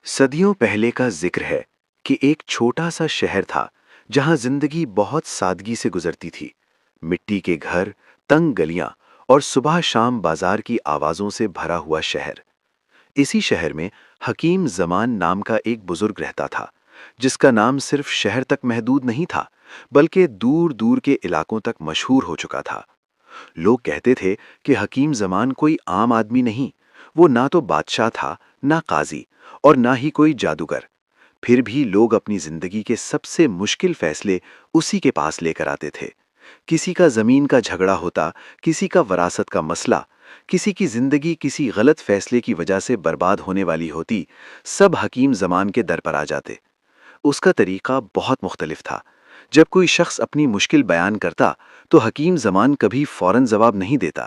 صدیوں پہلے کا ذکر ہے کہ ایک چھوٹا سا شہر تھا جہاں زندگی بہت سادگی سے گزرتی تھی۔ مٹی کے گھر، تنگ گلیاں اور صبح شام بازار کی آوازوں سے بھرا ہوا شہر۔ اسی شہر میں حکیم زمان نام کا ایک بزرگ رہتا تھا، جس کا نام صرف شہر تک محدود نہیں تھا بلکہ دور دور کے علاقوں تک مشہور ہو چکا تھا۔ لوگ کہتے تھے کہ حکیم زمان کوئی عام آدمی نہیں، وہ نہ تو بادشاہ تھا، نہ قاضی، اور نہ ہی کوئی جادوگر۔ پھر بھی لوگ اپنی زندگی کے سب سے مشکل فیصلے اسی کے پاس لے کر آتے تھے۔ کسی کا زمین کا جھگڑا ہوتا، کسی کا وراثت کا مسئلہ، کسی کی زندگی کسی غلط فیصلے کی وجہ سے برباد ہونے والی ہوتی، سب حکیم زمان کے در پر آ جاتے۔ اس کا طریقہ بہت مختلف تھا۔ جب کوئی شخص اپنی مشکل بیان کرتا تو حکیم زمان کبھی فوراً جواب نہیں دیتا۔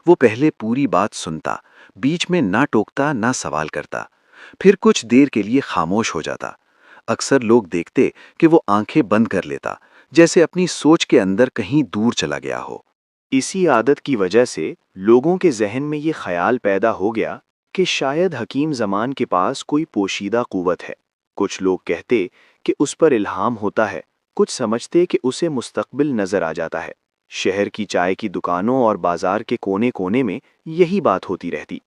وہ پہلے پوری بات سنتا، بیچ میں نہ ٹوکتا نہ سوال کرتا، پھر کچھ دیر کے لیے خاموش ہو جاتا۔ اکثر لوگ دیکھتے کہ وہ آنکھیں بند کر لیتا، جیسے اپنی سوچ کے اندر کہیں دور چلا گیا ہو۔ اسی عادت کی وجہ سے لوگوں کے ذہن میں یہ خیال پیدا ہو گیا کہ شاید حکیم زمان کے پاس کوئی پوشیدہ قوت ہے۔ کچھ لوگ کہتے کہ اس پر الہام ہوتا ہے، کچھ سمجھتے کہ اسے مستقبل نظر آ جاتا ہے۔ شہر کی چائے کی دکانوں اور بازار کے کونے کونے میں یہی بات ہوتی رہتی۔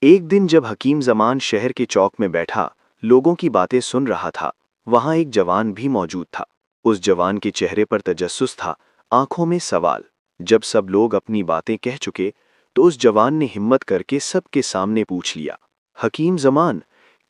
ایک دن جب حکیم زمان شہر کے چوک میں بیٹھا، لوگوں کی باتیں سن رہا تھا، وہاں ایک جوان بھی موجود تھا۔ اس جوان کے چہرے پر تجسس تھا، آنکھوں میں سوال۔ جب سب لوگ اپنی باتیں کہہ چکے تو اس جوان نے ہمت کر کے سب کے سامنے پوچھ لیا، حکیم زمان،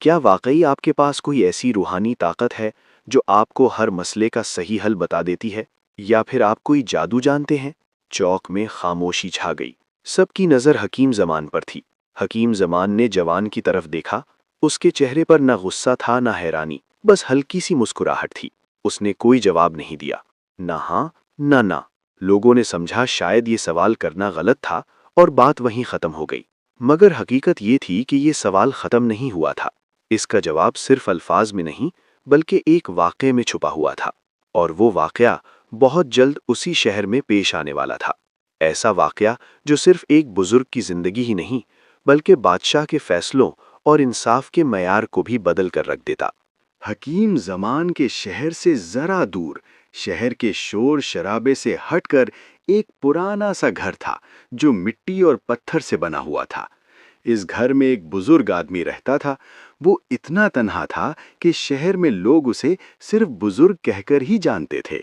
کیا واقعی آپ کے پاس کوئی ایسی روحانی طاقت ہے جو آپ کو ہر مسئلے کا صحیح حل بتا دیتی ہے، یا پھر آپ کوئی جادو جانتے ہیں؟ چوک میں خاموشی چھا گئی، سب کی نظر حکیم زمان پر تھی۔ حکیم زمان نے جوان کی طرف دیکھا، اس کے چہرے پر نہ غصہ تھا نہ حیرانی، بس ہلکی سی مسکراہٹ تھی۔ اس نے کوئی جواب نہیں دیا، نہ ہاں نہ نہ۔ لوگوں نے سمجھا شاید یہ سوال کرنا غلط تھا اور بات وہیں ختم ہو گئی۔ مگر حقیقت یہ تھی کہ یہ سوال ختم نہیں ہوا تھا۔ اس کا جواب صرف الفاظ میں نہیں بلکہ ایک واقعے میں چھپا ہوا تھا، اور وہ واقعہ بہت جلد اسی شہر میں پیش آنے والا تھا۔ ایسا واقعہ جو صرف ایک بزرگ کی زندگی ہی نہیں بلکہ بادشاہ کے فیصلوں اور انصاف کے معیار کو بھی بدل کر رکھ دیتا۔ حکیم زمان کے شہر سے ذرا دور، شہر کے شور شرابے سے ہٹ کر ایک پرانا سا گھر تھا جو مٹی اور پتھر سے بنا ہوا تھا۔ اس گھر میں ایک بزرگ آدمی رہتا تھا۔ وہ اتنا تنہا تھا کہ شہر میں لوگ اسے صرف بزرگ کہہ کر ہی جانتے تھے۔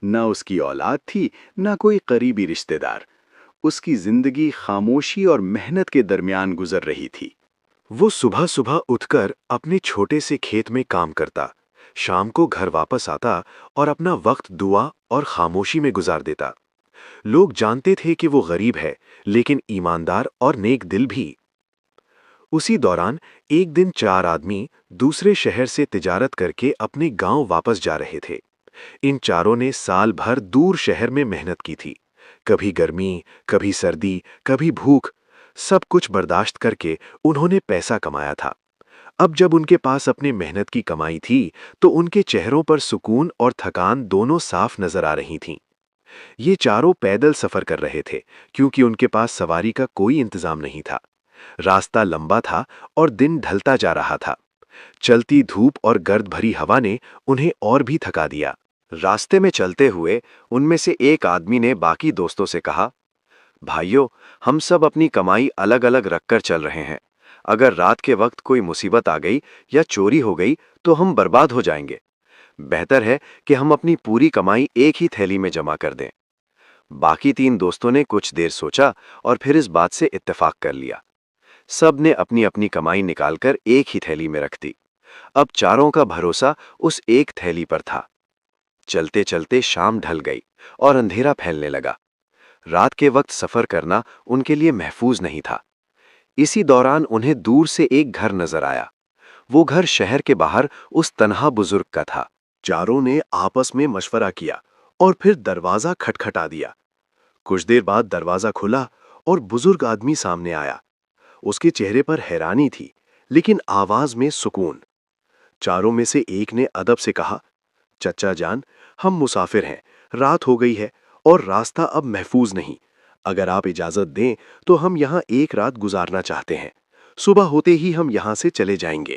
نہ اس کی اولاد تھی، نہ کوئی قریبی رشتہ دار۔ اس کی زندگی خاموشی اور محنت کے درمیان گزر رہی تھی۔ وہ صبح صبح اٹھ کر اپنے چھوٹے سے کھیت میں کام کرتا، شام کو گھر واپس آتا اور اپنا وقت دعا اور خاموشی میں گزار دیتا۔ لوگ جانتے تھے کہ وہ غریب ہے، لیکن ایماندار اور نیک دل بھی۔ اسی دوران ایک دن 4 آدمی دوسرے شہر سے تجارت کر کے اپنے گاؤں واپس جا رہے تھے۔ ان چاروں نے سال بھر دور شہر میں محنت کی تھی، کبھی گرمی، کبھی سردی، کبھی بھوک، سب کچھ برداشت کر کے انہوں نے پیسہ کمایا تھا۔ اب جب ان کے پاس اپنی محنت کی کمائی تھی تو ان کے چہروں پر سکون اور تھکان دونوں صاف نظر آ رہی تھیں۔ یہ چاروں پیدل سفر کر رہے تھے کیونکہ ان کے پاس سواری کا کوئی انتظام نہیں تھا۔ راستہ لمبا تھا اور دن ڈھلتا جا رہا تھا۔ چلتی دھوپ اور گرد بھری ہوا نے انہیں اور بھی تھکا دیا۔ راستے میں چلتے ہوئے ان میں سے ایک آدمی نے باقی دوستوں سے کہا، بھائیو، ہم سب اپنی کمائی الگ الگ رکھ کر چل رہے ہیں۔ اگر رات کے وقت کوئی مصیبت آ گئی یا چوری ہو گئی تو ہم برباد ہو جائیں گے۔ بہتر ہے کہ ہم اپنی پوری کمائی ایک ہی تھیلی میں جمع کر دیں۔ باقی 3 دوستوں نے کچھ دیر سوچا اور پھر اس بات سے اتفاق کر لیا۔ سب نے اپنی اپنی کمائی نکال کر ایک ہی تھیلی میں رکھ دی۔ اب چاروں کا بھروسہ اس ایک تھیلی پر تھا۔ چلتے چلتے شام ڈھل گئی اور اندھیرا پھیلنے لگا۔ رات کے وقت سفر کرنا ان کے لیے محفوظ نہیں تھا۔ اسی دوران انہیں دور سے ایک گھر نظر آیا۔ وہ گھر شہر کے باہر اس تنہا بزرگ کا تھا۔ چاروں نے آپس میں مشورہ کیا اور پھر دروازہ کھٹکھٹا دیا۔ کچھ دیر بعد دروازہ کھلا اور بزرگ آدمی سامنے آیا۔ اس کے چہرے پر حیرانی تھی لیکن آواز میں سکون۔ چاروں میں سے ایک نے ادب سے کہا، چچا جان، ہم مسافر ہیں، رات ہو گئی ہے اور راستہ اب محفوظ نہیں۔ اگر آپ اجازت دیں تو ہم یہاں ایک رات گزارنا چاہتے ہیں۔ صبح ہوتے ہی ہم یہاں سے چلے جائیں گے۔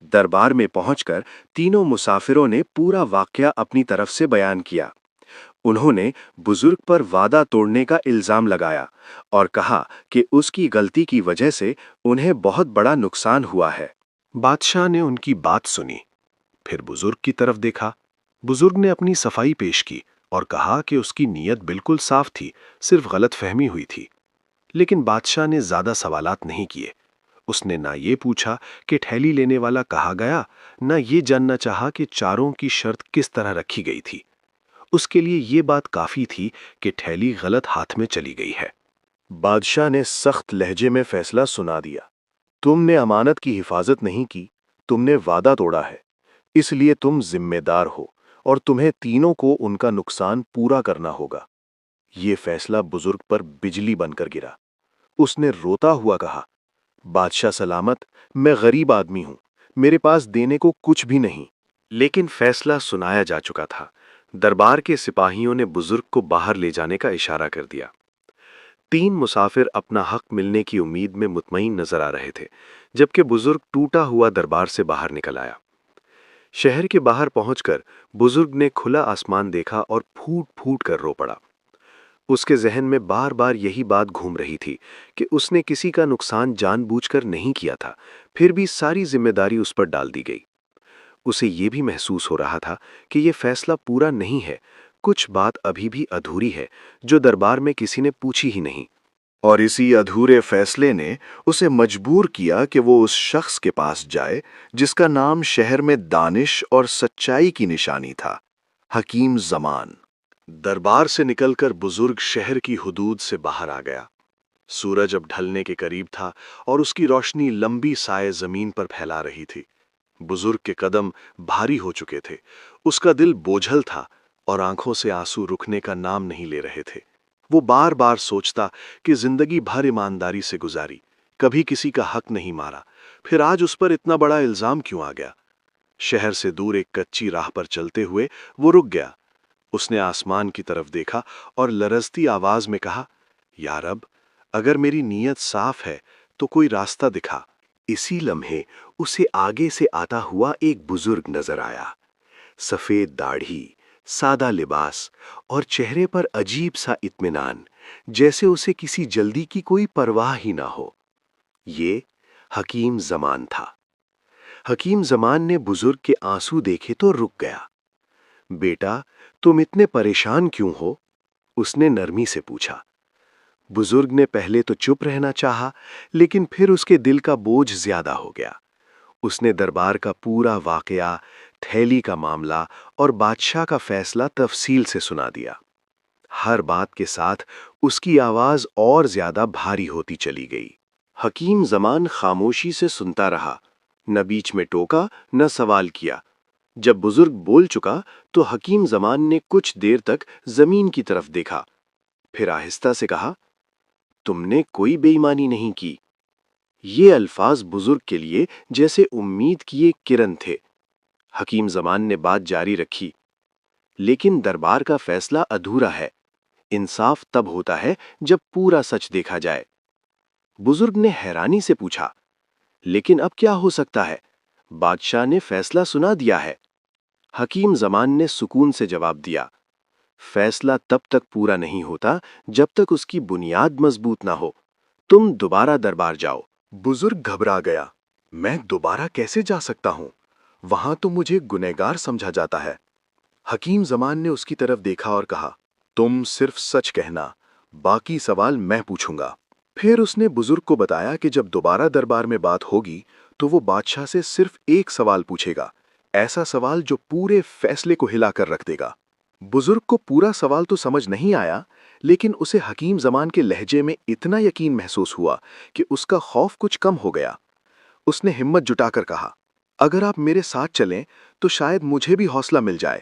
دربار میں پہنچ کر تینوں مسافروں نے پورا واقعہ اپنی طرف سے بیان کیا۔ انہوں نے بزرگ پر وعدہ توڑنے کا الزام لگایا اور کہا کہ اس کی غلطی کی وجہ سے انہیں بہت بڑا نقصان ہوا ہے۔ بادشاہ نے ان کی بات سنی، پھر بزرگ کی طرف دیکھا۔ بزرگ نے اپنی صفائی پیش کی اور کہا کہ اس کی نیت بالکل صاف تھی، صرف غلط فہمی ہوئی تھی۔ لیکن بادشاہ نے زیادہ سوالات نہیں کیے۔ اس نے نہ یہ پوچھا کہ تھیلی لینے والا کہاں گیا، نہ یہ جاننا چاہا کہ چاروں کی شرط کس طرح رکھی گئی تھی۔ اس کے لیے یہ بات کافی تھی کہ تھیلی غلط ہاتھ میں چلی گئی ہے۔ بادشاہ نے سخت لہجے میں فیصلہ سنا دیا، تم نے امانت کی حفاظت نہیں کی، تم نے وعدہ توڑا ہے، اس لیے تم ذمہ دار ہو اور تمہیں تینوں کو ان کا نقصان پورا کرنا ہوگا۔ یہ فیصلہ بزرگ پر بجلی بن کر گرا۔ اس نے روتا ہوا کہا، بادشاہ سلامت، میں غریب آدمی ہوں، میرے پاس دینے کو کچھ بھی نہیں۔ لیکن فیصلہ سنایا جا چکا تھا۔ دربار کے سپاہیوں نے بزرگ کو باہر لے جانے کا اشارہ کر دیا۔ تین مسافر اپنا حق ملنے کی امید میں مطمئن نظر آ رہے تھے، جبکہ بزرگ ٹوٹا ہوا دربار سے باہر نکل آیا۔ شہر کے باہر پہنچ کر بزرگ نے کھلا آسمان دیکھا اور پھوٹ پھوٹ کر رو پڑا۔ اس کے ذہن میں بار بار یہی بات گھوم رہی تھی کہ اس نے کسی کا نقصان جان بوجھ کر نہیں کیا تھا، پھر بھی ساری ذمہ داری اس پر ڈال دی گئی۔ اسے یہ بھی محسوس ہو رہا تھا کہ یہ فیصلہ پورا نہیں ہے، کچھ بات ابھی بھی ادھوری ہے جو دربار میں کسی نے پوچھی ہی نہیں۔ اور اسی ادھورے فیصلے نے اسے مجبور کیا کہ وہ اس شخص کے پاس جائے جس کا نام شہر میں دانش اور سچائی کی نشانی تھا، حکیم زمان۔ دربار سے نکل کر بزرگ شہر کی حدود سے باہر آ گیا۔ سورج اب ڈھلنے کے قریب تھا اور اس کی روشنی لمبی سائے زمین پر پھیلا رہی تھی۔ بزرگ کے قدم بھاری ہو چکے تھے، اس کا دل بوجھل تھا اور آنکھوں سے آنسو رکنے کا نام نہیں لے رہے تھے۔ وہ بار بار سوچتا کہ زندگی بھر ایمانداری سے گزاری، کبھی کسی کا حق نہیں مارا، پھر آج اس پر اتنا بڑا الزام کیوں آ گیا؟ شہر سے دور ایک کچی راہ پر چلتے ہوئے وہ رک گیا۔ اس نے آسمان کی طرف دیکھا اور لرزتی آواز میں کہا، یا رب، اگر میری نیت صاف ہے تو کوئی راستہ دکھا۔ اسی لمحے اسے آگے سے آتا ہوا ایک بزرگ نظر آیا، سفید داڑھی، سادہ لباس اور چہرے پر عجیب سا اطمینان، جیسے اسے کسی جلدی کی کوئی پرواہ ہی نہ ہو۔ یہ حکیم زمان تھا۔ حکیم زمان نے بزرگ کے آنسو دیکھے تو رک گیا۔ بیٹا، تم اتنے پریشان کیوں ہو؟ اس نے نرمی سے پوچھا۔ بزرگ نے پہلے تو چپ رہنا چاہا، لیکن پھر اس کے دل کا بوجھ زیادہ ہو گیا۔ اس نے دربار کا پورا واقعہ، تھیلی کا معاملہ اور بادشاہ کا فیصلہ تفصیل سے سنا دیا۔ ہر بات کے ساتھ اس کی آواز اور زیادہ بھاری ہوتی چلی گئی۔ حکیم زمان خاموشی سے سنتا رہا، نہ بیچ میں ٹوکا نہ سوال کیا۔ جب بزرگ بول چکا تو حکیم زمان نے کچھ دیر تک زمین کی طرف دیکھا، پھر آہستہ سے کہا، تم نے کوئی بے ایمانی نہیں کی۔ یہ الفاظ بزرگ کے لیے جیسے امید کی ایک کرن تھے۔ حکیم زمان نے بات جاری رکھی، لیکن دربار کا فیصلہ ادھورا ہے۔ انصاف تب ہوتا ہے جب پورا سچ دیکھا جائے۔ بزرگ نے حیرانی سے پوچھا، لیکن اب کیا ہو سکتا ہے؟ بادشاہ نے فیصلہ سنا دیا ہے۔ حکیم زمان نے سکون سے جواب دیا، فیصلہ تب تک پورا نہیں ہوتا جب تک اس کی بنیاد مضبوط نہ ہو۔ تم دوبارہ دربار جاؤ۔ بزرگ گھبرا گیا، میں دوبارہ کیسے جا سکتا ہوں؟ وہاں تو مجھے گنہگار سمجھا جاتا ہے۔ حکیم زمان نے اس کی طرف دیکھا اور کہا، تم صرف سچ کہنا، باقی سوال میں پوچھوں گا۔ پھر اس نے بزرگ کو بتایا کہ جب دوبارہ دربار میں بات ہوگی تو وہ بادشاہ سے صرف ایک سوال پوچھے گا، ایسا سوال جو پورے فیصلے کو ہلا کر رکھ دے گا۔ بزرگ کو پورا سوال تو سمجھ نہیں آیا، لیکن اسے حکیم زمان کے لہجے میں اتنا یقین محسوس ہوا کہ اس کا خوف کچھ کم ہو گیا۔ اس نے ہمت جٹا کر کہا، اگر آپ میرے ساتھ چلیں تو شاید مجھے بھی حوصلہ مل جائے۔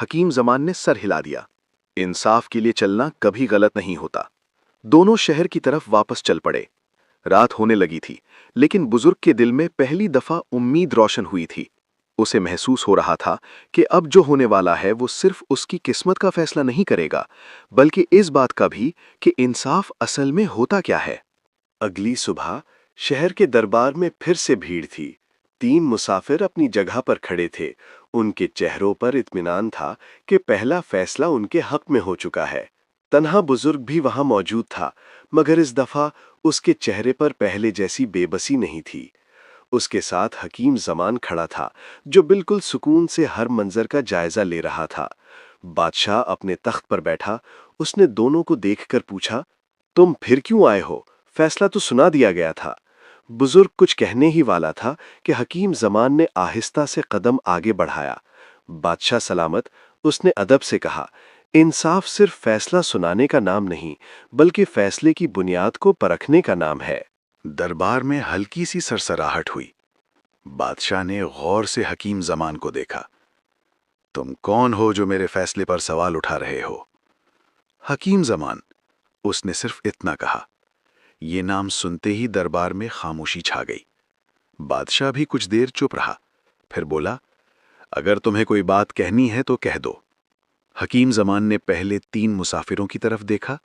حکیم زمان نے سر ہلا دیا، انصاف کے لیے چلنا کبھی غلط نہیں ہوتا۔ دونوں شہر کی طرف واپس چل پڑے۔ رات ہونے لگی تھی، لیکن بزرگ کے دل میں پہلی دفعہ امید روشن ہوئی تھی۔ اسے محسوس ہو رہا تھا کہ اب جو ہونے والا ہے وہ صرف اس کی قسمت کا فیصلہ نہیں کرے گا، بلکہ اس بات کا بھی کہ انصاف اصل میں ہوتا کیا ہے۔ اگلی صبح شہر کے دربار میں پھر سے بھیڑ تھی۔ 3 مسافر اپنی جگہ پر کھڑے تھے۔ ان کے چہروں پر اطمینان تھا کہ پہلا فیصلہ ان کے حق میں ہو چکا ہے۔ تنہا بزرگ بھی وہاں موجود تھا، مگر اس دفعہ اس کے چہرے پر پہلے جیسی بے بسی نہیں تھی۔ اس کے ساتھ حکیم زمان کھڑا تھا، جو بالکل سکون سے ہر منظر کا جائزہ لے رہا تھا۔ بادشاہ اپنے تخت پر بیٹھا، اس نے دونوں کو دیکھ کر پوچھا، تم پھر کیوں آئے ہو؟ فیصلہ تو سنا دیا گیا تھا۔ بزرگ کچھ کہنے ہی والا تھا کہ حکیم زمان نے آہستہ سے قدم آگے بڑھایا۔ بادشاہ سلامت، اس نے ادب سے کہا، انصاف صرف فیصلہ سنانے کا نام نہیں، بلکہ فیصلے کی بنیاد کو پرکھنے کا نام ہے۔ دربار میں ہلکی سی سرسراہٹ ہوئی۔ بادشاہ نے غور سے حکیم زمان کو دیکھا۔ تم کون ہو جو میرے فیصلے پر سوال اٹھا رہے ہو؟ حکیم زمان، اس نے صرف اتنا کہا۔ یہ نام سنتے ہی دربار میں خاموشی چھا گئی۔ بادشاہ بھی کچھ دیر چپ رہا، پھر بولا، اگر تمہیں کوئی بات کہنی ہے تو کہہ دو۔ حکیم زمان نے پہلے 3 مسافروں کی طرف دیکھا،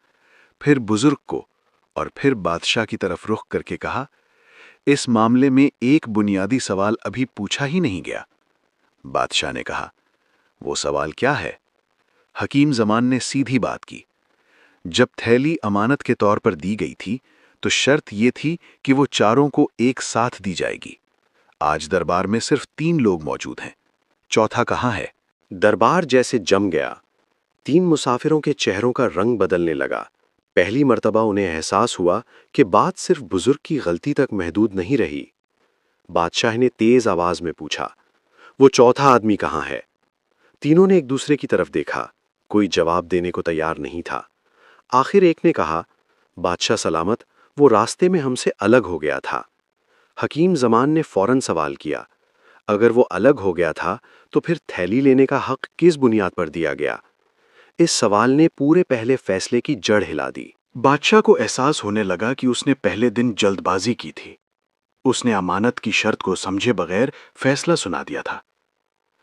پھر بزرگ کو، اور پھر بادشاہ کی طرف رخ کر کے کہا، اس معاملے میں ایک بنیادی سوال ابھی پوچھا ہی نہیں گیا۔ بادشاہ نے کہا، وہ سوال کیا ہے؟ حکیم زمان نے سیدھی بات کی، جب تھیلی امانت کے طور پر دی گئی تھی تو شرط یہ تھی کہ وہ چاروں کو ایک ساتھ دی جائے گی۔ آج دربار میں صرف 3 لوگ موجود ہیں، چوتھا کہاں ہے؟ دربار جیسے جم گیا۔ 3 مسافروں کے چہروں کا رنگ بدلنے لگا۔ پہلی مرتبہ انہیں احساس ہوا کہ بات صرف بزرگ کی غلطی تک محدود نہیں رہی۔ بادشاہ نے تیز آواز میں پوچھا، وہ چوتھا آدمی کہاں ہے؟ تینوں نے ایک دوسرے کی طرف دیکھا، کوئی جواب دینے کو تیار نہیں تھا۔ آخر ایک نے کہا، بادشاہ سلامت، وہ راستے میں ہم سے الگ ہو گیا تھا۔ حکیم زمان نے فوراً سوال کیا، اگر وہ الگ ہو گیا تھا تو پھر تھیلی لینے کا حق کس بنیاد پر دیا گیا؟ اس سوال نے پورے پہلے فیصلے کی جڑ ہلا دی۔ بادشاہ کو احساس ہونے لگا کہ اس نے پہلے دن جلد بازی کی تھی۔ اس نے امانت کی شرط کو سمجھے بغیر فیصلہ سنا دیا تھا۔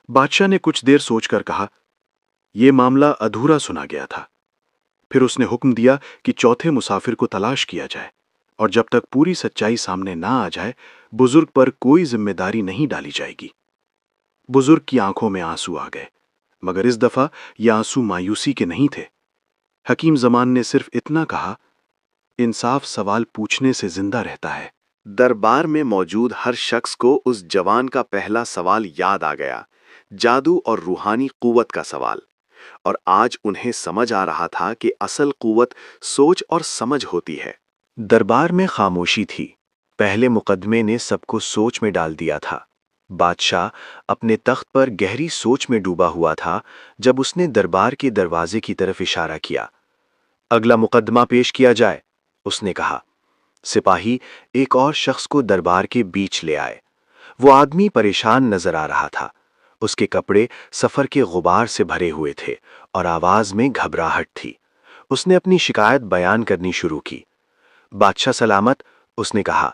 بادشاہ نے کچھ دیر سوچ کر کہا، یہ معاملہ ادھورا سنا گیا تھا۔ پھر اس نے حکم دیا کہ چوتھے مسافر کو تلاش کیا جائے، اور جب تک پوری سچائی سامنے نہ آ جائے بزرگ پر کوئی ذمہ داری نہیں ڈالی جائے گی۔ بزرگ کی آنکھوں میں آنسو آ گئے، مگر اس دفعہ یہ آنسو مایوسی کے نہیں تھے۔ حکیم زمان نے صرف اتنا کہا، انصاف سوال پوچھنے سے زندہ رہتا ہے۔ دربار میں موجود ہر شخص کو اس جوان کا پہلا سوال یاد آ گیا، جادو اور روحانی قوت کا سوال، اور آج انہیں سمجھ آ رہا تھا کہ اصل قوت سوچ اور سمجھ ہوتی ہے۔ دربار میں خاموشی تھی۔ پہلے مقدمے نے سب کو سوچ میں ڈال دیا تھا۔ بادشاہ اپنے تخت پر گہری سوچ میں ڈوبا ہوا تھا جب اس نے دربار کے دروازے کی طرف اشارہ کیا۔ اگلا مقدمہ پیش کیا جائے، اس نے کہا۔ سپاہی ایک اور شخص کو دربار کے بیچ لے آئے۔ وہ آدمی پریشان نظر آ رہا تھا۔ اس کے کپڑے سفر کے غبار سے بھرے ہوئے تھے اور آواز میں گھبراہٹ تھی۔ اس نے اپنی شکایت بیان کرنی شروع کی۔ بادشاہ سلامت، اس نے کہا،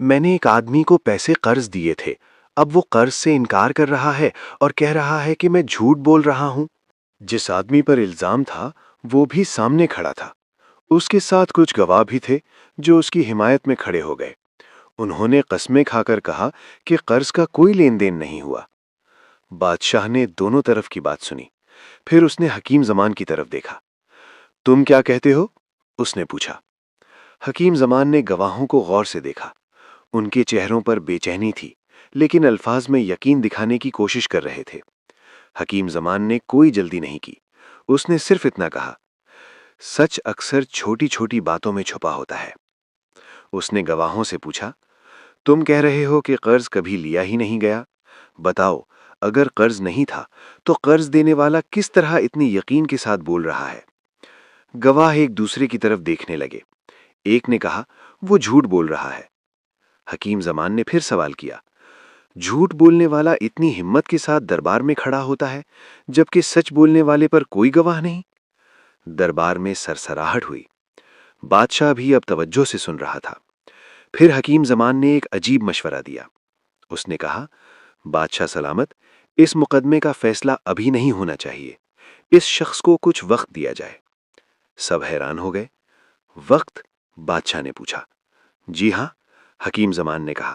میں نے ایک آدمی کو پیسے قرض دیے تھے، اب وہ قرض سے انکار کر رہا ہے اور کہہ رہا ہے کہ میں جھوٹ بول رہا ہوں۔ جس آدمی پر الزام تھا وہ بھی سامنے کھڑا تھا۔ اس کے ساتھ کچھ گواہ بھی تھے جو اس کی حمایت میں کھڑے ہو گئے۔ انہوں نے قسمیں کھا کر کہا کہ قرض کا کوئی لین دین نہیں ہوا۔ بادشاہ نے دونوں طرف کی بات سنی، پھر اس نے حکیم زمان کی طرف دیکھا۔ تم کیا کہتے ہو؟ اس نے پوچھا۔ حکیم زمان نے گواہوں کو غور سے دیکھا۔ ان کے چہروں پر بے چینی تھی، لیکن الفاظ میں یقین دکھانے کی کوشش کر رہے تھے۔ حکیم زمان نے کوئی جلدی نہیں کی۔ اس نے صرف اتنا کہا، سچ اکثر چھوٹی چھوٹی باتوں میں چھپا ہوتا ہے۔ اس نے گواہوں سے پوچھا، تم کہہ رہے ہو کہ قرض کبھی لیا ہی نہیں گیا؟ بتاؤ، اگر قرض نہیں تھا تو قرض دینے والا کس طرح اتنی یقین کے ساتھ بول رہا ہے؟ گواہ ایک دوسرے کی طرف دیکھنے لگے۔ ایک نے کہا، وہ جھوٹ بول رہا ہے۔ حکیم زمان نے پھر سوال کیا، جھوٹ بولنے والا اتنی ہمت کے ساتھ دربار میں کھڑا ہوتا ہے جبکہ سچ بولنے والے پر کوئی گواہ نہیں؟ دربار میں سرسراہٹ ہوئی۔ بادشاہ بھی اب توجہ سے سن رہا تھا۔ پھر حکیم زمان نے ایک عجیب مشورہ دیا۔ اس نے کہا، بادشاہ سلامت، اس مقدمے کا فیصلہ ابھی نہیں ہونا چاہیے۔ اس شخص کو کچھ وقت دیا جائے۔ سب حیران ہو گئے۔ وقت؟ بادشاہ نے پوچھا۔ جی ہاں، حکیم زمان نے کہا،